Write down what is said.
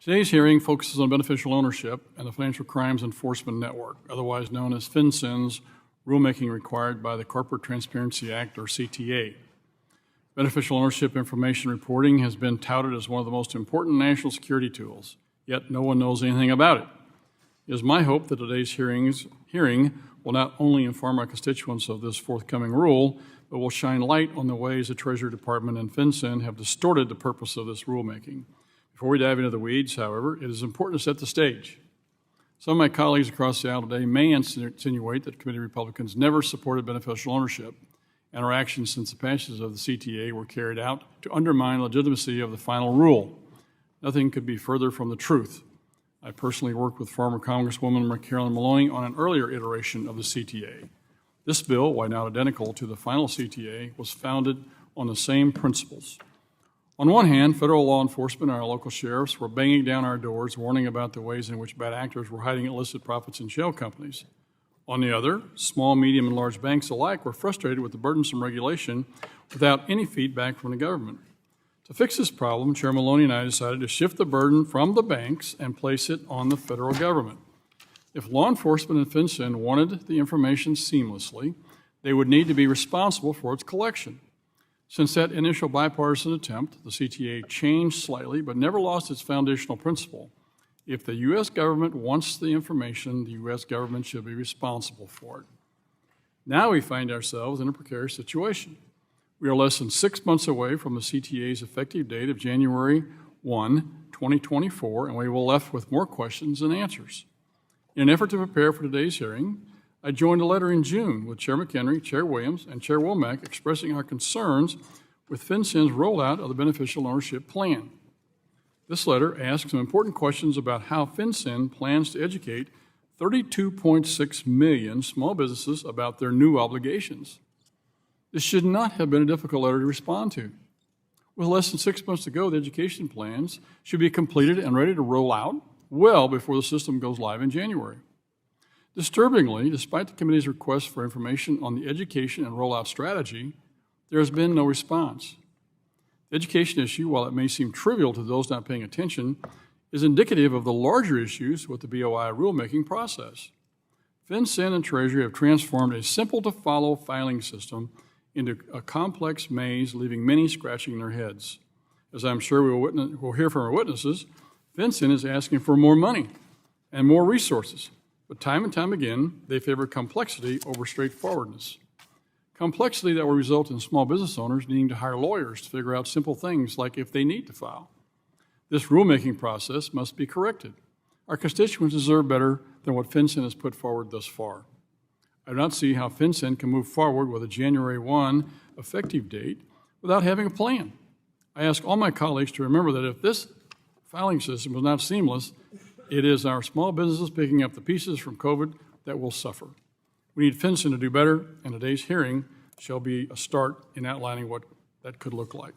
Today's hearing focuses on beneficial ownership and the Financial Crimes Enforcement Network, otherwise known as FinCEN's rulemaking required by the Corporate Transparency Act, or CTA. Beneficial ownership information reporting has been touted as one of the most important national security tools, yet no one knows anything about it. It is my hope that today's hearing will not only inform our constituents of this forthcoming rule, but will shine light on the ways the Treasury Department and FinCEN have distorted the purpose of this rulemaking. Before we dive into the weeds, however, it is important to set the stage. Some of my colleagues across the aisle today may insinuate that committee Republicans never supported beneficial ownership, and our actions since the passage of the CTA were carried out to undermine the legitimacy of the final rule. Nothing could be further from the truth. I personally worked with former Congresswoman Carolyn Maloney on an earlier iteration of the CTA. This bill, while not identical to the final CTA, was founded on the same principles. On one hand, federal law enforcement and our local sheriffs were banging down our doors, warning about the ways in which bad actors were hiding illicit profits in shell companies. On the other, small, medium, and large banks alike were frustrated with the burdensome regulation without any feedback from the government. To fix this problem, Chair Maloney and I decided to shift the burden from the banks and place it on the federal government. If law enforcement and FinCEN wanted the information seamlessly, they would need to be responsible for its collection. Since that initial bipartisan attempt, the CTA changed slightly but never lost its foundational principle. If the U.S. government wants the information, the U.S. government should be responsible for it. Now we find ourselves in a precarious situation. We are less than 6 months away from the CTA's effective date of January 1, 2024, and we will be left with more questions than answers. In an effort to prepare for today's hearing, I joined a letter in June with Chair McHenry, Chair Williams, and Chair Womack expressing our concerns with FinCEN's rollout of the beneficial ownership plan. This letter asks some important questions about how FinCEN plans to educate 32.6 million small businesses about their new obligations. This should not have been a difficult letter to respond to. With less than 6 months to go, the education plans should be completed and ready to roll out well before the system goes live in January. Disturbingly, despite the committee's request for information on the education and rollout strategy, there has been no response. The education issue, while it may seem trivial to those not paying attention, is indicative of the larger issues with the BOI rulemaking process. FinCEN and Treasury have transformed a simple-to-follow filing system into a complex maze, leaving many scratching their heads. As I'm sure we'll hear from our witnesses, FinCEN is asking for more money and more resources. But time and time again, they favor complexity over straightforwardness. Complexity that will result in small business owners needing to hire lawyers to figure out simple things like if they need to file. This rulemaking process must be corrected. Our constituents deserve better than what FinCEN has put forward thus far. I do not see how FinCEN can move forward with a January 1 effective date without having a plan. I ask all my colleagues to remember that if this filing system was not seamless, it is our small businesses picking up the pieces from COVID that will suffer. We need FinCEN to do better, and today's hearing shall be a start in outlining what that could look like.